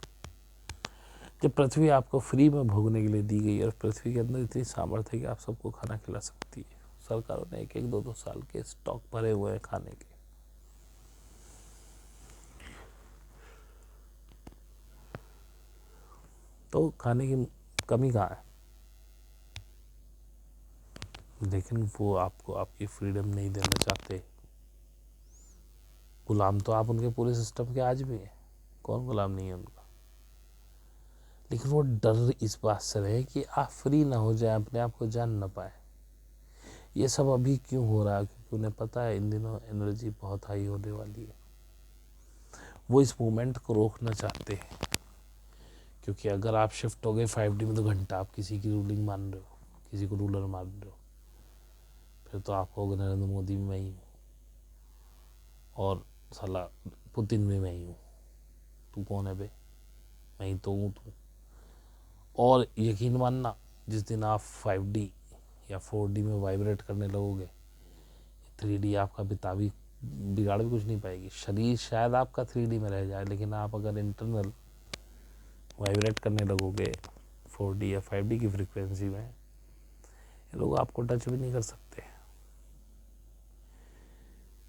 जब पृथ्वी आपको फ्री में भोगने के लिए दी गई और पृथ्वी के अंदर इतनी सामर्थ्य है कि आप सबको खाना खिला सकती है, सरकारों ने एक एक दो दो साल के स्टॉक भरे हुए हैं खाने के, तो खाने की कमी कहाँ है? लेकिन वो आपको आपकी फ्रीडम नहीं देना चाहते। गुलाम तो आप उनके पूरे सिस्टम के आज भी हैं, कौन गुलाम नहीं है उनका। लेकिन वो डर इस बात से रहे कि आप फ्री ना हो जाए, अपने आप को जान ना पाए। ये सब अभी क्यों हो रहा है? क्योंकि उन्हें पता है इन दिनों एनर्जी बहुत हाई होने वाली है। वो इस मूवमेंट को रोकना चाहते हैं, क्योंकि अगर आप शिफ्ट हो गए 5D में तो घंटा आप किसी की रूलिंग मान रहे हो, किसी को रूलर मान रहे हो, फिर तो आप कहोगे नरेंद्र मोदी भी मैं ही हूँ और साला पुतिन भी मैं ही हूँ। तू कौन है बे? मैं ही तो हूँ तू। और यकीन मानना, जिस दिन आप 5D या 4D में वाइब्रेट करने लगोगे, 3D आपका बिताबी बिगाड़ भी कुछ नहीं पाएगी। शरीर शायद आपका 3D में रह जाए, लेकिन आप अगर इंटरनल वाइब्रेट करने लगोगे 4D या 5D की फ्रीक्वेंसी में, ये लोग आपको टच भी नहीं कर सकते।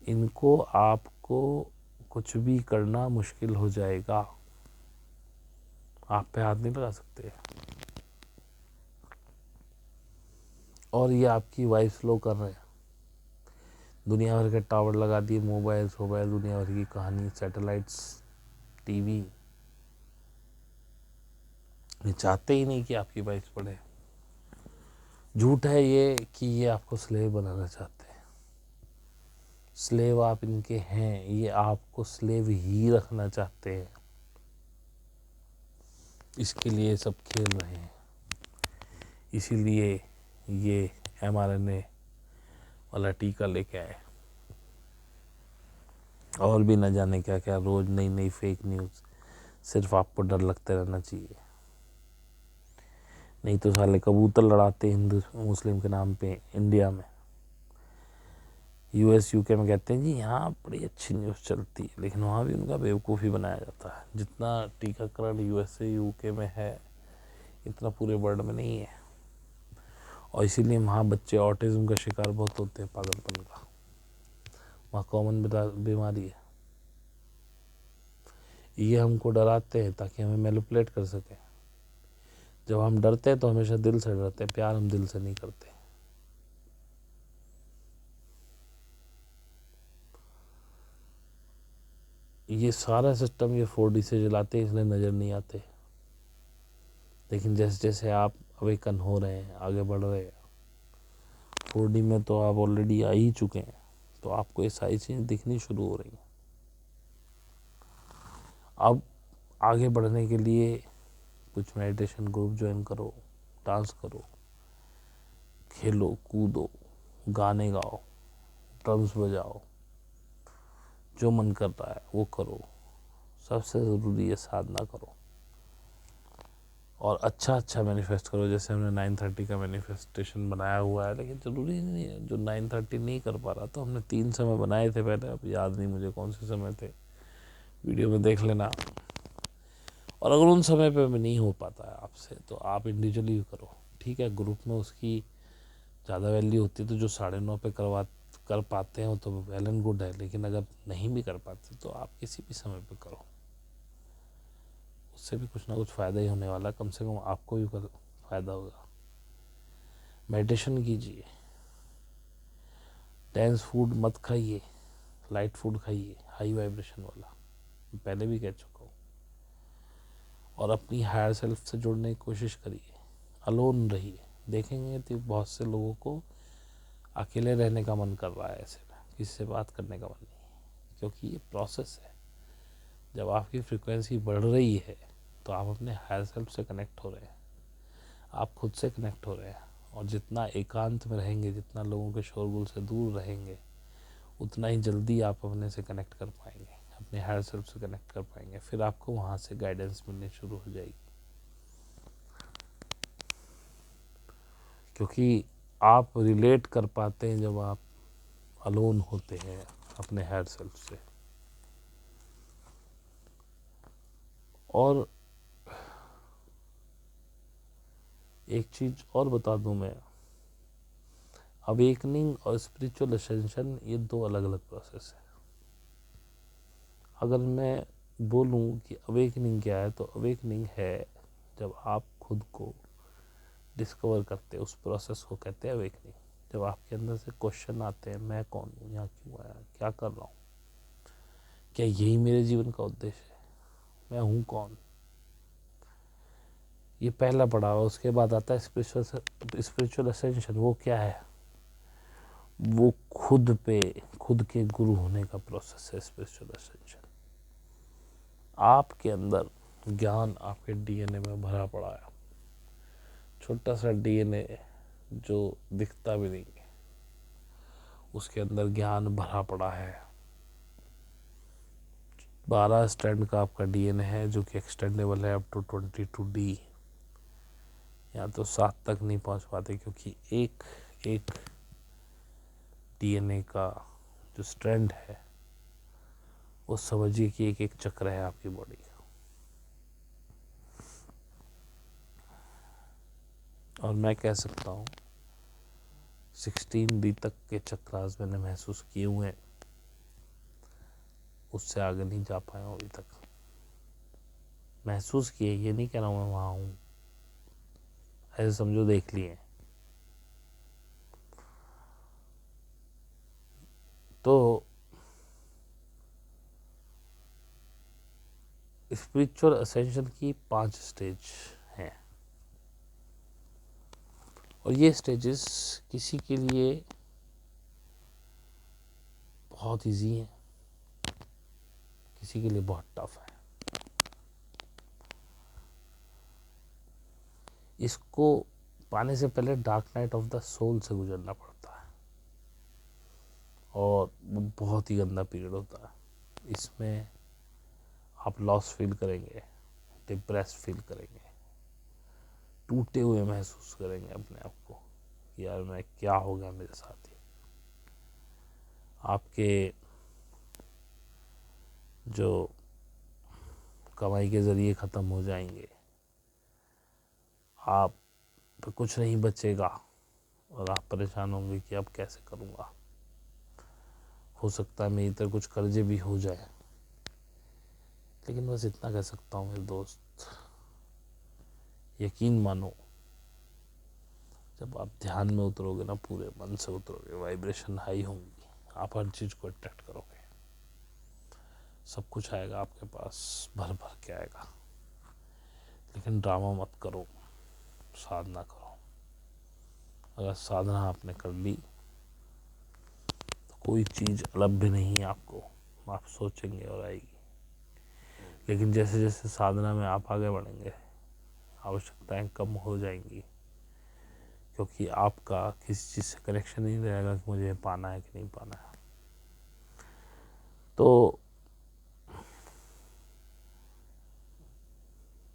इनको आपको कुछ भी करना मुश्किल हो जाएगा। आप पे हाथ नहीं लगा सकते। और ये आपकी वाइफ स्लो कर रहे हैं। दुनिया भर के टावर लगा दिए, मोबाइल दुनिया भर की कहानी, सैटेलाइट्स, टीवी। ये चाहते ही नहीं कि आपकी वाइफ पढ़े। झूठ है ये कि ये आपको स्लेव बनाना चाहते हैं। स्लेव आप इनके हैं, ये आपको स्लेव ही रखना चाहते हैं। इसके लिए सब खेल रहे हैं। इसीलिए ये mRNA वाला टीका लेके आए, और भी न जाने क्या क्या, रोज नई नई फेक न्यूज़। सिर्फ आपको डर लगते रहना चाहिए, नहीं तो साले कबूतर लड़ाते हिंदू मुस्लिम के नाम पे इंडिया में। US UK में कहते हैं जी यहाँ बड़ी अच्छी न्यूज़ चलती है, लेकिन वहाँ भी उनका बेवकूफ़ी बनाया जाता है। जितना टीकाकरण USA UK में है, इतना पूरे वर्ल्ड में नहीं है। और इसीलिए वहाँ बच्चे ऑटिज्म का शिकार बहुत होते हैं, पागलपन का। वहाँ कॉमन बीमारी है। ये हमको डराते हैं ताकि हमें मैनिपुलेट कर सकें। जब हम डरते हैं तो हमेशा दिल से डरते हैं, प्यार हम दिल से नहीं करते। ये सारा सिस्टम ये 4D से चलाते हैं, इसलिए नज़र नहीं आते। लेकिन जैसे जैसे आप अवेकन हो रहे हैं, आगे बढ़ रहे हैं, 4D में तो आप ऑलरेडी आ ही चुके हैं, तो आपको ये सारी चीज़ें दिखनी शुरू हो रही हैं। अब आगे बढ़ने के लिए कुछ मेडिटेशन ग्रुप ज्वाइन करो, डांस करो, खेलो कूदो, गाने गाओ, ड्रम्स बजाओ, जो मन कर रहा है वो करो। सबसे ज़रूरी है साधना करो और अच्छा मैनिफेस्ट करो। जैसे हमने 930 का मैनिफेस्टेशन बनाया हुआ है, लेकिन ज़रूरी नहीं है जो 930 नहीं कर पा रहा, तो हमने 3 समय बनाए थे पहले, अब याद नहीं मुझे कौन से समय थे, वीडियो में देख लेना। और अगर उन समय पे भी नहीं हो पाता है आपसे, तो आप इंडिविजुअली करो, ठीक है। ग्रुप में उसकी ज़्यादा वैल्यू होती है, तो जो 9:30 पे कर पाते हैं वो तो वेल एंड गुड है, लेकिन अगर नहीं भी कर पाते तो आप किसी भी समय पे करो, उससे भी कुछ ना कुछ फ़ायदा ही होने वाला, कम से कम आपको भी फ़ायदा होगा। मेडिटेशन कीजिए, डेंस फूड मत खाइए, लाइट फूड खाइए, हाई वाइब्रेशन वाला, पहले भी कह चुका हूँ। और अपनी हायर सेल्फ से जुड़ने की कोशिश करिए, अलोन रहिए। देखेंगे तो बहुत से लोगों को अकेले रहने का मन कर रहा है, ऐसे में किसी से बात करने का मन नहीं, क्योंकि ये प्रोसेस है। जब आपकी फ्रिक्वेंसी बढ़ रही है तो आप अपने हायर सेल्फ से कनेक्ट हो रहे हैं, आप खुद से कनेक्ट हो रहे हैं, और जितना एकांत में रहेंगे, जितना लोगों के शोरगुल से दूर रहेंगे, उतना ही जल्दी आप अपने से कनेक्ट कर पाएंगे, अपने हायर सेल्फ से कनेक्ट कर पाएंगे। फिर आपको वहाँ से गाइडेंस मिलनी शुरू हो जाएगी, क्योंकि आप रिलेट कर पाते हैं जब आप अलोन होते हैं अपने हायर सेल्फ से। और एक चीज़ और बता दूं मैं, अवेकनिंग और स्पिरिचुअल असेंशन ये दो अलग अलग प्रोसेस है। अगर मैं बोलूं कि अवेकनिंग क्या है, तो अवेकनिंग है जब आप खुद को डिस्कवर करते हैं, उस प्रोसेस को कहते हैं अवेकनिंग। जब आपके अंदर से क्वेश्चन आते हैं, मैं कौन हूँ, यहाँ क्यों आया, क्या कर रहा हूँ, क्या यही मेरे जीवन का उद्देश्य है, मैं हूँ कौन। ये पहला पड़ाव। उसके बाद आता है स्पिरिचुअल असेंशन। वो क्या है? वो खुद के गुरु होने का प्रोसेस है स्पिरिचुअल असेंशन। आपके अंदर ज्ञान आपके डीएनए में भरा पड़ा है, छोटा सा डीएनए जो दिखता भी नहीं है, उसके अंदर ज्ञान भरा पड़ा है। 12 स्ट्रैंड का आपका डीएनए है, जो कि एक्सटेंडेबल है अप टू 22D। या तो 7 तक नहीं पहुंच पाते, क्योंकि एक डीएनए का जो स्ट्रैंड है, वो समझिए कि एक चक्र है आपकी बॉडी का। और मैं कह सकता हूँ 16D तक के चक्रास मैंने महसूस किए हुए हैं, उससे आगे नहीं जा पाया हूँ अभी तक। महसूस किए, ये नहीं कह रहा हूँ मैं वहाँ हूँ, ऐसे समझो देख लिए। तो स्पिरिचुअल असेंशन की 5 स्टेज हैं, और ये स्टेजेस किसी के लिए बहुत इजी हैं, किसी के लिए बहुत टफ है। इसको पाने से पहले dark night of the soul से गुजरना पड़ता है, और वो बहुत ही गंदा पीरियड होता है। इसमें आप लॉस फील करेंगे, डिप्रेस फील करेंगे, टूटे हुए महसूस करेंगे अपने आप को, यार मैं क्या हो गया मेरे साथ। ही आपके जो कमाई के ज़रिए ख़त्म हो जाएंगे, आप पे कुछ नहीं बचेगा, और आप परेशान होंगे कि अब कैसे करूँगा। हो सकता है मेरी तरह कुछ कर्जे भी हो जाए, लेकिन बस इतना कह सकता हूँ मेरे दोस्त, यकीन मानो, जब आप ध्यान में उतरोगे ना, पूरे मन से उतरोगे, वाइब्रेशन हाई होंगी, आप हर चीज़ को अट्रैक्ट करोगे, सब कुछ आएगा आपके पास, भर भर के आएगा। लेकिन ड्रामा मत करो, साधना करो। अगर साधना आपने कर ली तो कोई चीज़ अलभ्य नहीं है आपको, आप सोचेंगे और आएगी। लेकिन जैसे जैसे साधना में आप आगे बढ़ेंगे, आवश्यकताएं कम हो जाएंगी, क्योंकि आपका किसी चीज़ से कनेक्शन नहीं रहेगा कि मुझे पाना है कि नहीं पाना है। तो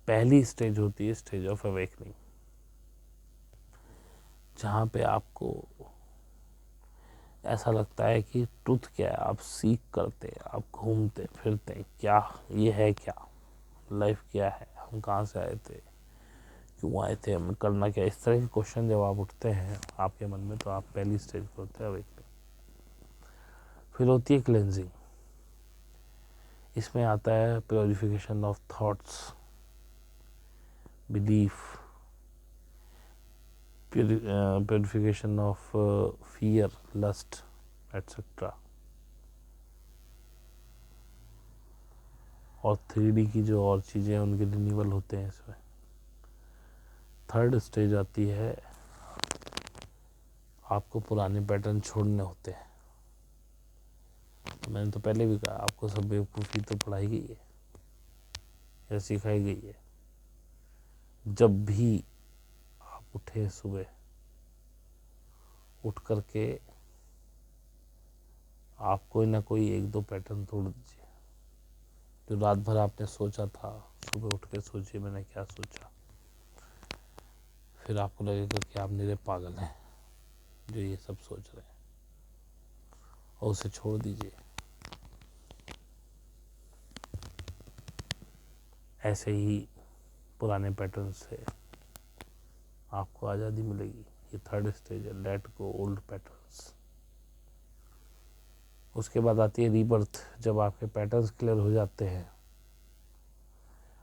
पहली स्टेज होती है स्टेज ऑफ अवेकनिंग, जहाँ पे आपको ऐसा लगता है कि ट्रुथ क्या है, आप सीख करते, आप घूमते फिरते, क्या ये है, क्या लाइफ क्या है, हम कहाँ से आए थे, क्यों आए थे, हमें करना क्या। इस तरह के क्वेश्चन जब आप उठते हैं आपके मन में, तो आप पहली स्टेज पर होते हैं अवेकनिंग। फिर होती है क्लेंजिंग। इसमें आता है purification of thoughts, belief, purification of fear, lust etcetera. और 3D की जो और चीज़ें हैं उनके रिन्यूअल होते हैं इसमें। थर्ड स्टेज आती है, आपको पुराने पैटर्न छोड़ने होते हैं। मैंने तो पहले भी कहा, आपको सब बेवकूफ़ी तो पढ़ाई गई है या सिखाई गई है। जब भी आप उठे सुबह, उठ करके आप कोई ना कोई 1-2 पैटर्न तोड़ दीजिए। जो रात भर आपने सोचा था, सुबह उठ के सोचिए मैंने क्या सोचा। फिर आपको लगेगा कि आप निरे पागल हैं जो ये सब सोच रहे हैं, और उसे छोड़ दीजिए। ऐसे ही पुराने पैटर्न से आपको आज़ादी मिलेगी। ये 3rd स्टेज है, लेट गो ओल्ड पैटर्न्स। उसके बाद आती है रीबर्थ। जब आपके पैटर्न्स क्लियर हो जाते हैं,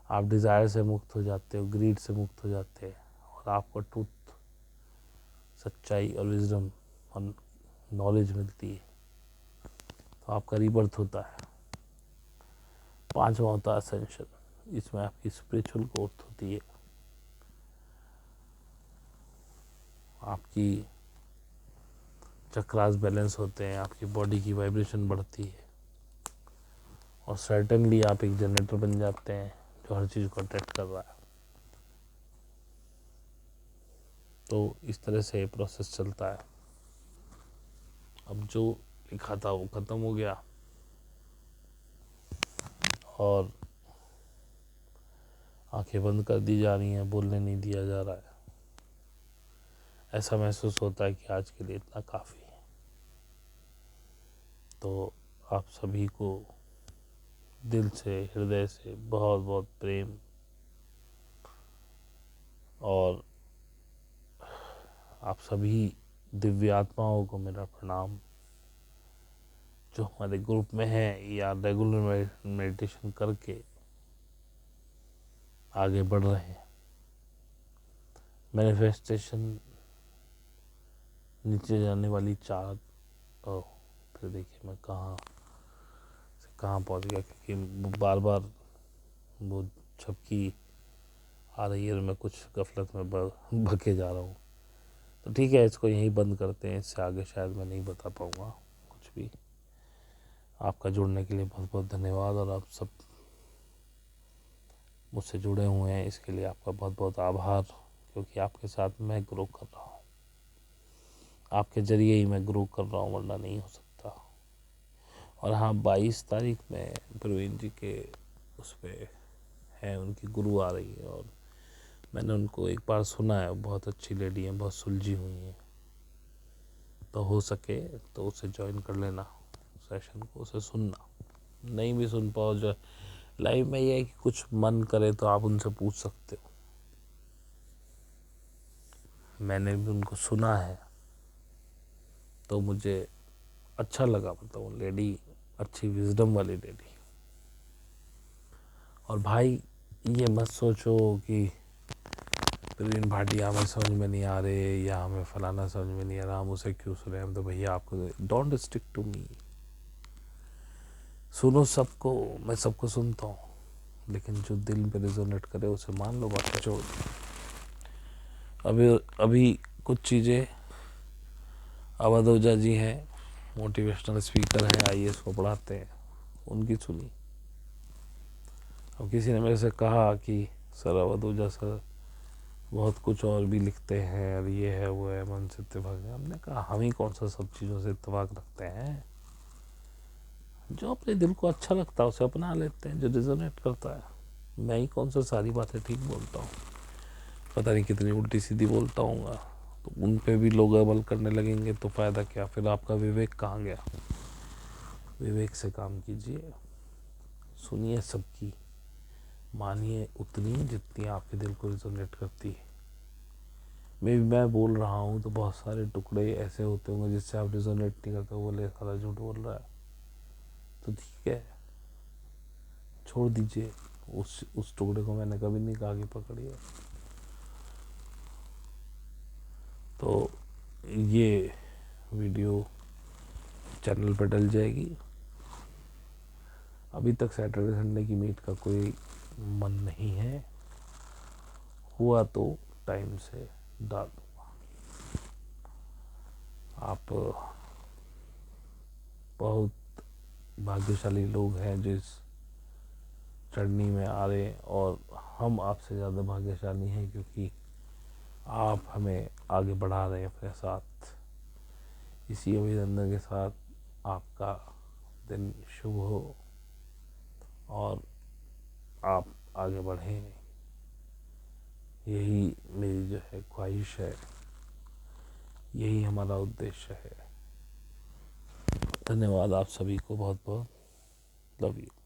आप डिज़ायर से मुक्त हो जाते हो, ग्रीड से मुक्त हो जाते हैं, और आपको ट्रूथ, सच्चाई और विजडम और नॉलेज मिलती है, तो आपका रीबर्थ होता है। 5वां होता है असेंशन। इसमें आपकी स्पिरिचुअल ग्रोथ होती है, आपकी चक्रास बैलेंस होते हैं, आपकी बॉडी की वाइब्रेशन बढ़ती है, और सर्टेनली आप एक जनरेटर बन जाते हैं जो हर चीज़ को अट्रैक्ट कर रहा है। तो इस तरह से प्रोसेस चलता है। अब जो लिखा था वो ख़त्म हो गया, और आंखें बंद कर दी जा रही हैं, बोलने नहीं दिया जा रहा है। ऐसा महसूस होता है कि आज के लिए इतना काफ़ी है। तो आप सभी को दिल से, हृदय से बहुत बहुत प्रेम, और आप सभी दिव्य आत्माओं को मेरा प्रणाम, जो हमारे ग्रुप में हैं या रेगुलर मेडिटेशन करके आगे बढ़ रहे हैं। मैनिफेस्टेशन, नीचे जाने वाली चाहत। और फिर देखिए मैं कहाँ से कहाँ पहुँच गया, क्योंकि बार बार वो झपकी आ रही है और मैं कुछ गफलत में भगे जा रहा हूँ। तो ठीक है, इसको यहीं बंद करते हैं। इससे आगे शायद मैं नहीं बता पाऊँगा कुछ भी। आपका जुड़ने के लिए बहुत बहुत धन्यवाद, और आप सब मुझसे जुड़े हुए हैं इसके लिए आपका बहुत बहुत आभार, क्योंकि आपके साथ मैं ग्रो कर रहा हूँ। आपके ज़रिए ही मैं ग्रो कर रहा हूँ, वरना नहीं हो सकता। और हाँ, 22 तारीख में प्रवीण जी के उस पर है, उनकी गुरु आ रही है, और मैंने उनको एक बार सुना है। बहुत अच्छी लेडी हैं, बहुत सुलझी हुई हैं। तो हो सके तो उसे ज्वाइन कर लेना, सेशन को, उसे सुनना। नहीं भी सुन पाओ, जो लाइव में ये है कि कुछ मन करे तो आप उनसे पूछ सकते हो। मैंने भी उनको सुना है, तो मुझे अच्छा लगा। मतलब वो लेडी अच्छी विजडम वाली लेडी। और भाई ये मत सोचो कि प्रवीण भाटिया हमें समझ में नहीं आ रहे, या हमें फलाना समझ में नहीं आ रहा, हम उसे क्यों सुने। हम तो भैया आपको, डोंट स्टिक टू मी। सुनो सबको, मैं सबको सुनता हूँ, लेकिन जो दिल पे रेजोनेट करे उसे मान लो, बाकी छोड़ दो। अभी कुछ चीज़ें, अवध ओझा जी हैं, मोटिवेशनल स्पीकर हैं, IAS को पढ़ाते हैं, उनकी सुनी। अब किसी ने मेरे से कहा कि सर अवध ओझा सर बहुत कुछ और भी लिखते हैं, और ये है वो है, मन से इत्तेफाक है। हमने कहा हम ही कौन सा सब चीज़ों से इत्तेफाक रखते हैं। जो अपने दिल को अच्छा लगता है उसे अपना लेते हैं, जो रिजोनेट करता है। मैं ही कौन सा सारी बातें ठीक बोलता हूँ, पता नहीं कितनी उल्टी सीधी बोलता हूँ। तो उन पे भी लोग अमल करने लगेंगे तो फ़ायदा क्या, फिर आपका विवेक कहाँ गया। विवेक से काम कीजिए, सुनिए सबकी, मानिए उतनी जितनी आपके दिल को रिजोनेट करती है। मैं बोल रहा हूँ तो बहुत सारे टुकड़े ऐसे होते होंगे जिससे आप रिजोनेट नहीं करते, बोले सारा झूठ बोल रहा है, तो ठीक है, छोड़ दीजिए। उस टुकड़े को मैंने कभी नहीं कहा कि पकड़िए। तो ये वीडियो चैनल पर डल जाएगी। अभी तक सैटरडे संडे की मीट का कोई मन नहीं है, हुआ तो टाइम से डाल दूँगा। आप बहुत भाग्यशाली लोग हैं जो इस जर्नी में आ रहे हैं, और हम आपसे ज़्यादा भाग्यशाली हैं क्योंकि आप हमें आगे बढ़ा रहे हैं अपने साथ। इसी अभिनंदन के साथ आपका दिन शुभ हो और आप आगे बढ़ें, यही मेरी जो है ख्वाहिश है, यही हमारा उद्देश्य है। धन्यवाद आप सभी को, बहुत बहुत लव यू।